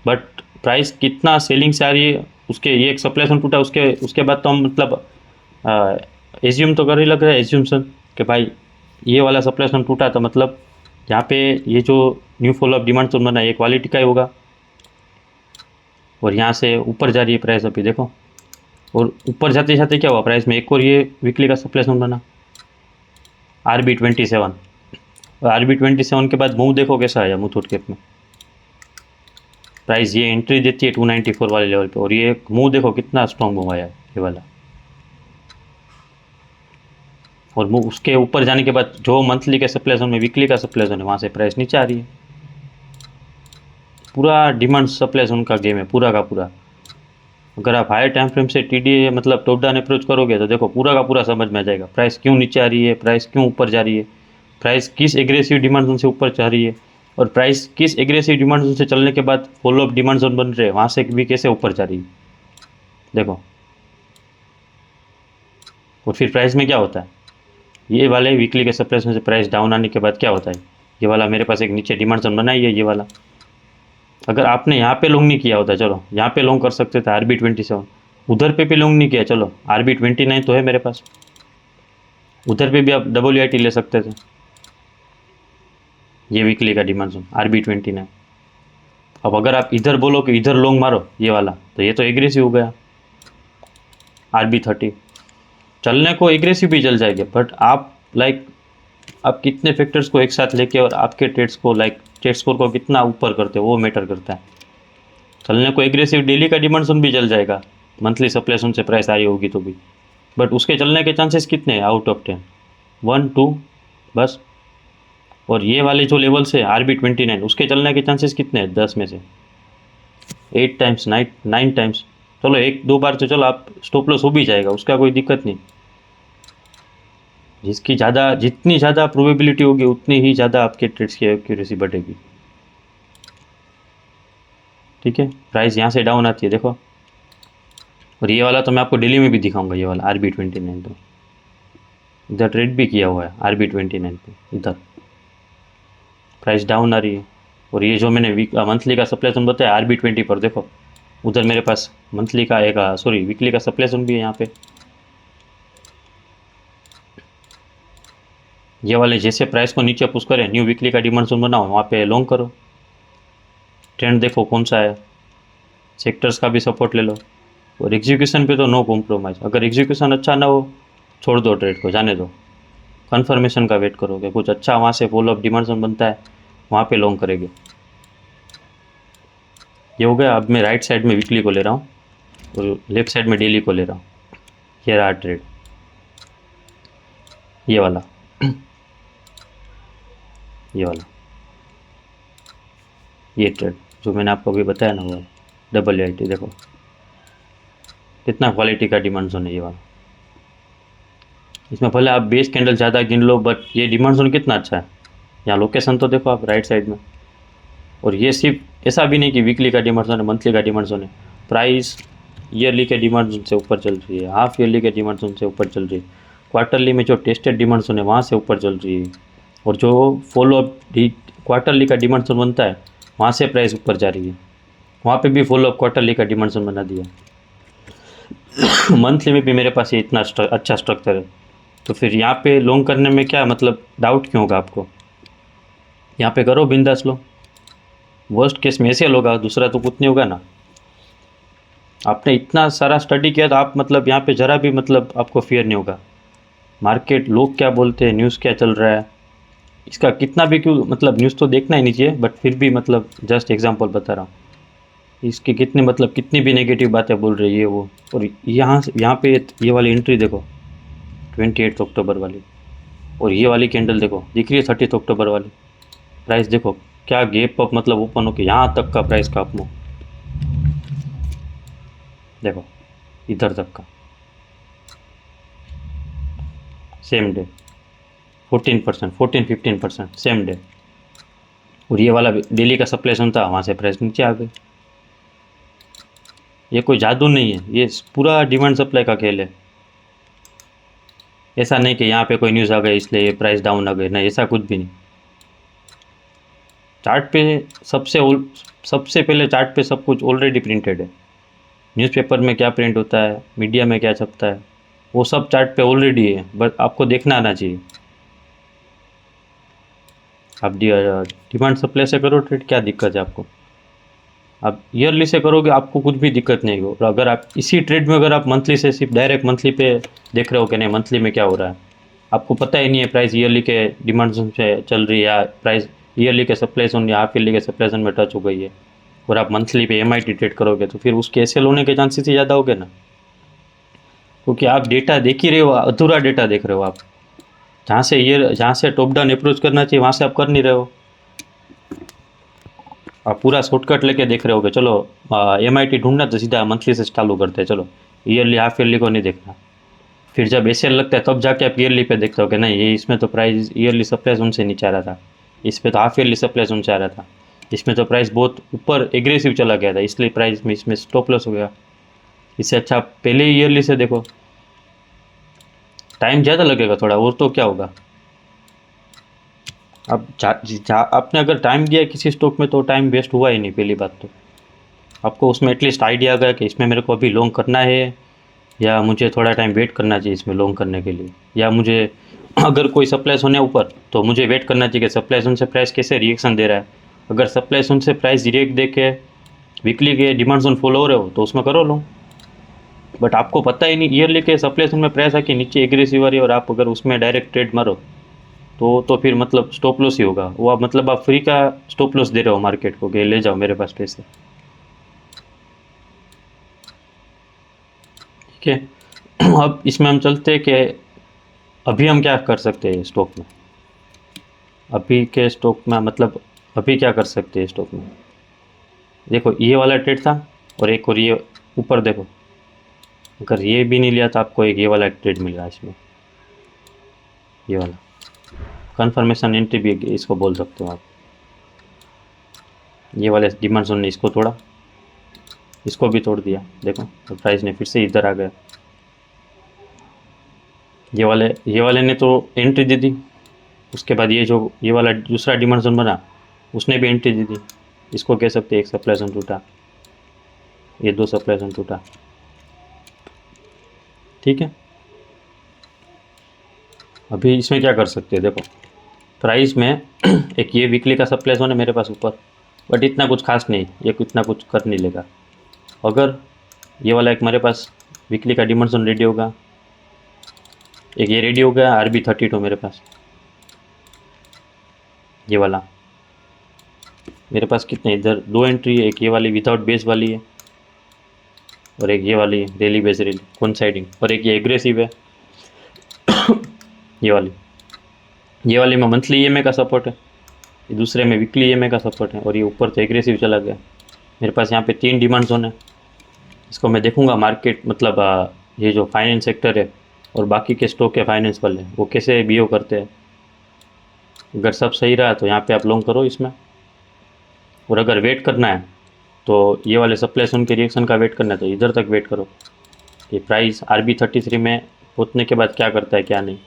S1: बट प्राइस कितना सेलिंग से आ रही है उसके, ये एक सप्लाई जोन टूटा, उसके बाद तो हम मतलब एज्यूम तो कर ही लग रहा है, एज्यूमसन कि भाई ये वाला सप्लाई जोन टूटा तो मतलब यहाँ पे ये जो न्यू फॉलोअप डिमांड जोन बना ये क्वालिटी का ही होगा, और यहाँ से ऊपर जा रही है प्राइस अभी देखो, और ऊपर जाते जाते क्या हुआ प्राइस में, एक और ये वीकली का सप्लाई जोन बना RB27, और RB27 के बाद मूव देखो कैसा आया मुथूट कैप में, प्राइस ये एंट्री देती है 294 वाले लेवल पे, और ये मूव देखो कितना स्ट्रॉन्ग मूव आया ये वाला, और मूव उसके ऊपर जाने के बाद जो मंथली के सप्लाई जोन में वीकली का सप्लाई जोन है वहाँ से प्राइस नीचे आ रही है। पूरा डिमांड सप्लाई जोन का गेम है पूरा का पूरा। अगर आप हायर टाइम फ्रेम से TD मतलब टॉप डाउन अप्रोच करोगे तो देखो पूरा का पूरा समझ में आ जाएगा, प्राइस क्यों नीचे आ रही है, प्राइस क्यों ऊपर जा रही है, प्राइस किस एग्रेसिव डिमांड जोन से ऊपर जा रही है, और प्राइस किस एग्रेसिव डिमांड जोन से चलने के बाद फॉलोअप डिमांड जोन बन रहे हैं वहाँ से भी कैसे ऊपर जा रही है देखो। और फिर प्राइस में क्या होता है, ये वाले वीकली के सप्लाई जोन से प्राइस डाउन आने के बाद क्या होता है, ये वाला मेरे पास एक नीचे डिमांड जोन बना ही है ये वाला। अगर आपने यहाँ पे लॉन्ग नहीं किया होता, चलो यहाँ पे लॉन्ग कर सकते थे RB27, उधर पे भी लॉन्ग नहीं किया, चलो RB29 तो है मेरे पास, उधर पे भी आप WIT ले सकते थे, ये वीकली का डिमांड जोन RB29। अब अगर आप इधर बोलो कि इधर लॉन्ग मारो ये वाला, तो ये तो एग्रेसिव हो गया RB30, चलने को एग्रेसिव भी चल जाएगी, बट आप आप कितने फैक्टर्स को एक साथ लेके और आपके ट्रेड्स को ट्रेड स्कोर को कितना ऊपर करते हो वो मैटर करता है। चलने को एग्रेसिव डेली का डिमांड जोन भी चल जाएगा, मंथली सप्लाई जोन से प्राइस आई होगी तो भी, बट उसके चलने के चांसेस कितने हैं आउट ऑफ 10, 1 2 बस। और ये वाले जो लेवल्स है RB29 उसके चलने के चांसेस कितने हैं 10 में से 8 टाइम्स 9 टाइम्स। चलो 1-2 बार तो चलो आप स्टॉप लॉस हो भी जाएगा, उसका कोई दिक्कत नहीं, जितनी ज़्यादा प्रोबेबिलिटी होगी उतनी ही ज़्यादा आपके ट्रेड्स की एक्यूरेसी बढ़ेगी। ठीक है, प्राइस यहाँ से डाउन आती है देखो, और ये वाला तो मैं आपको डेली में भी दिखाऊंगा, ये वाला RB29 तो इधर ट्रेड भी किया हुआ है RB29 पे, इधर प्राइस डाउन आ रही है। और ये जो मैंने मंथली का सप्लाई जोन बताया RB20 पर देखो, उधर मेरे पास मंथली का वीकली का सप्लाई जोन भी है यहाँ पे। ये वाले जैसे प्राइस को नीचे पुश करें न्यू वीकली का डिमांड जोन बनाओ, वहाँ पे लॉन्ग करो, ट्रेंड देखो कौन सा है, सेक्टर्स का भी सपोर्ट ले लो, और एग्जीक्यूशन पे तो नो कॉम्प्रोमाइज़। अगर एग्जीक्यूशन अच्छा ना हो छोड़ दो ट्रेड को, जाने दो, कन्फर्मेशन का वेट करोगे, कुछ अच्छा वहाँ से फॉलोअप डिमांड जोन बनता है वहाँ पे लॉन्ग करेंगे। ये हो गया। अब मैं राइट साइड में वीकली को ले रहा हूँ और लेफ्ट साइड में डेली को ले रहा हूँ। ये रहा ट्रेड, ये वाला ये वाला, ये ट्रेड जो मैंने आपको अभी बताया ना वो WIT, देखो कितना क्वालिटी का डिमांड जोन है ये वाला। इसमें भले आप बेस कैंडल ज़्यादा गिन लो, बट ये डिमांड जोन कितना अच्छा है। यहाँ लोकेशन तो देखो आप राइट साइड में, और ये सिर्फ ऐसा भी नहीं कि वीकली का डिमांड जोन है, मंथली का डिमांड जोन है। प्राइस ईयरली के डिमांड जोन से ऊपर चल रही है, हाफ ईयरली के डिमांड जोन से ऊपर चल रही है, क्वार्टरली में जो टेस्टेड डिमांड जोन है वहाँ से ऊपर चल रही है, और जो फॉलोअप क्वार्टरली का डिमांड जोन बनता है वहाँ से प्राइस ऊपर जा रही है। वहाँ पे भी फॉलोअप क्वार्टरली का डिमांड जोन बना दिया। मंथली में भी मेरे पास ये इतना अच्छा स्ट्रक्चर है, तो फिर यहाँ पे लॉन्ग करने में क्या मतलब डाउट क्यों होगा आपको। यहाँ पे करो बिंदास लो, वर्स्ट केस में ऐसे होगा, दूसरा तो कुछ नहीं होगा ना। आपने इतना सारा स्टडी किया तो आप मतलब यहाँ पे ज़रा भी मतलब आपको फियर नहीं होगा। मार्केट लोग क्या बोलते हैं, न्यूज़ क्या चल रहा है, इसका कितना भी क्यों मतलब न्यूज़ तो देखना ही नहीं चाहिए, बट फिर भी मतलब जस्ट एग्जांपल बता रहा हूँ, इसके कितने मतलब कितनी भी नेगेटिव बातें बोल रही है वो। और यहाँ पे ये वाली एंट्री देखो 28 अक्टूबर वाली, और ये वाली कैंडल देखो, दिख रही है 30 अक्टूबर वाली, प्राइस देखो क्या गैप अप मतलब ओपन होके यहाँ तक का प्राइस का अप मूव, देखो इधर तक का, सेम डे 14%, 14-15% सेम डे। और ये वाला डेली का सप्लाई जोन था, वहाँ से प्राइस नीचे आ गई। ये कोई जादू नहीं है, ये पूरा डिमांड सप्लाई का खेल है। ऐसा नहीं कि यहाँ पे कोई न्यूज़ आ गई इसलिए ये प्राइस डाउन आ गई, नहीं ऐसा कुछ भी नहीं। चार्ट पे सबसे पहले चार्ट पे सब कुछ ऑलरेडी प्रिंटेड है। न्यूज़पेपर में क्या प्रिंट होता है, मीडिया में क्या छपता है, वो सब चार्ट पे ऑलरेडी है, बस आपको देखना आना चाहिए। आप डिमांड सप्लाई से करो ट्रेड, क्या दिक्कत है आपको? आप ईयरली से करोगे आपको कुछ भी दिक्कत नहीं होगी। और अगर आप इसी ट्रेड में अगर आप मंथली से सिर्फ डायरेक्ट मंथली पे देख रहे हो कि नहीं मंथली में क्या हो रहा है, आपको पता ही नहीं है प्राइस ईयरली के डिमांड जोन से चल रही है या प्राइस ईयरली के सप्लाई जोन या हाफ ईयरली के सप्लाई जोन में टच हो गई है, और आप मंथली पे MIT ट्रेड करोगे तो फिर उसके एसएल होने के चांसेस ही ज़्यादा हो गए ना, क्योंकि आप डेटा देख ही रहे हो, अधूरा डेटा देख रहे हो आप। जहाँ से टॉप डाउन अप्रोच करना चाहिए वहाँ से आप कर नहीं रहे हो। आप पूरा शॉर्टकट लेके देख रहे हो कि चलो MIT ढूंढना तो सीधा मंथली से चालू करते हैं, चलो ईयरली हाफ ईयरली को नहीं देखना। फिर जब एसएल लगता है तब जाके आप ईयरली पे देखते हो कि नहीं ये इसमें तो प्राइस ईयरली सप्लाई जोन से नीचे आ रहा था, इस पर तो हाफ ईयरली सप्लाई जोन से आ रहा था, इसमें तो प्राइस बहुत ऊपर एग्रेसिव चला गया था इसलिए प्राइस में इसमें स्टॉप लॉस हो गया। इससे अच्छा आप पहले ही ईयरली से देखो। टाइम ज़्यादा लगेगा थोड़ा और तो क्या होगा। अब आपने अगर टाइम दिया किसी स्टॉक में तो टाइम वेस्ट हुआ ही नहीं। पहली बात तो आपको उसमें एटलीस्ट आइडिया आ गया कि इसमें मेरे को अभी लॉन्ग करना है या मुझे थोड़ा टाइम वेट करना चाहिए इसमें लॉन्ग करने के लिए, या मुझे अगर कोई सप्लाई जोन है ऊपर तो मुझे वेट करना चाहिए कि सप्लाई जोन से प्राइस कैसे रिएक्शन दे रहा है। अगर सप्लाई जोन से प्राइस डायरेक्ट दे के वीकली के डिमांड जोन फॉलो हो रहे हो तो उसमें करो लॉन्ग। बट आपको पता ही नहीं ईयरली के सप्लाई जोन में प्राइस आके नीचे एग्रेसिव आ रही है और आप अगर उसमें डायरेक्ट ट्रेड मारो तो फिर मतलब स्टॉप लॉस ही होगा वो। आप मतलब आप फ्री का स्टॉप लॉस दे रहे हो मार्केट को कि ले जाओ मेरे पास पैसे। ठीक है, अब इसमें हम चलते हैं कि अभी हम क्या कर सकते हैं स्टॉक में। अभी के स्टॉक में मतलब अभी क्या कर सकते हैं स्टॉक में, देखो ये वाला ट्रेड था और एक और ये ऊपर देखो, अगर ये भी नहीं लिया तो आपको एक ये वाला ट्रेड मिल रहा है इसमें, ये वाला कन्फर्मेशन एंट्री भी इसको बोल सकते हो आप। ये वाले डिमांड जोन ने इसको तोड़ा, इसको भी तोड़ दिया देखो, तो प्राइस ने फिर से इधर आ गया। ये वाले ने तो एंट्री दे दी, उसके बाद ये वाला दूसरा डिमांड जोन बना उसने भी एंट्री दे दी। इसको कह सकते हैं एक सप्लाई जोन टूटा, ये दो सप्लाई जोन टूटा। ठीक है, अभी इसमें क्या कर सकते हैं देखो, प्राइस में एक ये वीकली का सप्लाई जोन है मेरे पास ऊपर, बट इतना कुछ खास नहीं, ये इतना कुछ कर नहीं लेगा। अगर ये वाला एक मेरे पास वीकली का डिमांड जोन रेडी होगा, एक ये रेडी हो गया RB32 मेरे पास, ये वाला मेरे पास कितने इधर दो एंट्री है, एक ये वाली विदाउट बेस वाली है और एक ये वाली डेली बेस रेली कोइंसाइडिंग, और एक ये एग्रेसिव है ये वाली में मंथली EMA का सपोर्ट है, ये दूसरे में वीकली EMA का सपोर्ट है, और ये ऊपर तो एग्रेसिव चला गया। मेरे पास यहाँ पे 3 डिमांड जोन है। इसको मैं देखूँगा मार्केट मतलब ये जो फाइनेंस सेक्टर है और बाकी के स्टॉक के फाइनेंस वाले वो कैसे बिहेव करते हैं। अगर सब सही रहा तो यहाँ पे आप लॉन्ग करो इसमें, और अगर वेट करना है तो ये वाले सप्लाई जोन के रिएक्शन का वेट करना है तो इधर तक वेट करो कि प्राइस RB33 में पहुँचने के बाद क्या करता है क्या नहीं।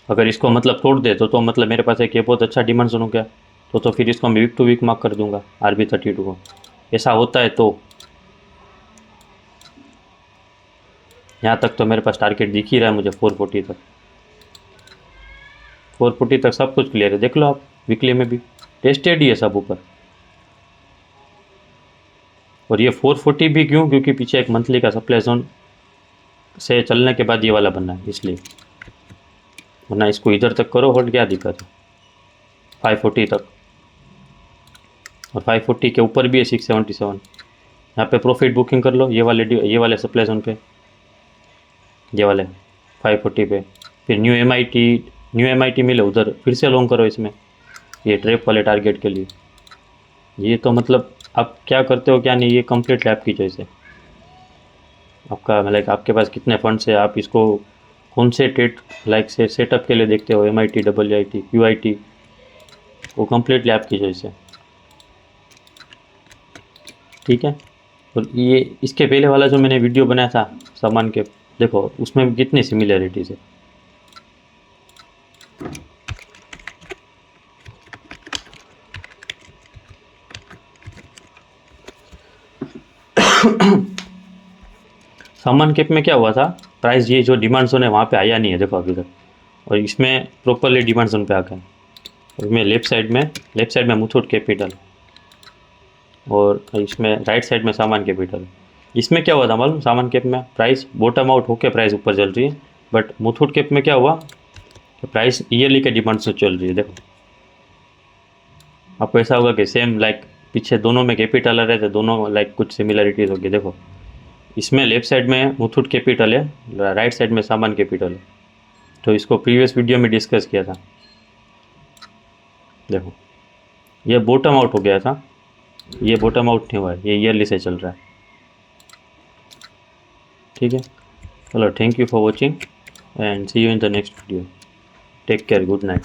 S1: अगर इसको मतलब तोड़ दे तो मतलब मेरे पास एक ये बहुत अच्छा डिमांड जोन हो गया, तो फिर इसको मैं वीक टू वीक मार्क कर दूंगा RB32 को। ऐसा होता है तो यहाँ तक तो मेरे पास टारगेट दिख ही रहा है मुझे 440 तक, 440 तक सब कुछ क्लियर है। देख लो आप वीकली में भी टेस्टेड ही है सब ऊपर, और ये 440 भी क्यों, क्योंकि पीछे एक मंथली का सप्लाई जोन से चलने के बाद ये वाला बनना है इसलिए, वरना इसको इधर तक करो होल्ड क्या दिक्कत है 540 तक, और 540 के ऊपर भी है 677। यहाँ पे प्रॉफिट बुकिंग कर लो ये वाले सप्लाई जोन पे, ये वाले 540 पे फिर न्यू एम आई टी मिले उधर फिर से लॉन्ग करो इसमें, ये ट्रैप वाले टारगेट के लिए। ये तो मतलब आप क्या करते हो क्या नहीं, ये कम्प्लीटली आपकी चॉइस है। आपका लाइक आपके पास कितने फंड्स है, आप इसको कौन से ट्रेड लाइक से सेटअप के लिए देखते हो, M I T, W I T, Q I T, वो कम्प्लीटली आपकी चॉइस है। ठीक है। और ये इसके पहले वाला जो मैंने वीडियो बनाया था सामान के, देखो उसमें भी कितनी सिमिलरिटीज़ है। सामान कैप में क्या हुआ था, प्राइस ये जो डिमांड जोन है वहाँ पे आया नहीं है, देखो अभी तक। और इसमें प्रॉपरली डिमांड जोन पे आ गया। और मैं लेफ्ट साइड में मुथूट कैपिटल, और इसमें राइट साइड में सामान कैपिटल। इसमें क्या हुआ था मालूम, सामान कैप में प्राइस बॉटम आउट होकर प्राइस ऊपर चल रही है, बट मुथूट कैप में क्या हुआ कि प्राइस ईयरली के डिमांड से चल रही है। देखो आपको ऐसा होगा कि सेम लाइक पीछे दोनों में कैपिटल आ रहे थे, दोनों लाइक कुछ सिमिलरिटीज़ होगी। देखो इसमें लेफ्ट साइड में मुथूट कैपिटल है, राइट साइड में सामान कैपिटल है। तो इसको प्रीवियस वीडियो में डिस्कस किया था। देखो ये बॉटम आउट हो गया था, ये बॉटम आउट नहीं हुआ है, ये ईयरली से चल रहा है। ठीक है, चलो thank you for watching and see you in the next video. Take care, good night.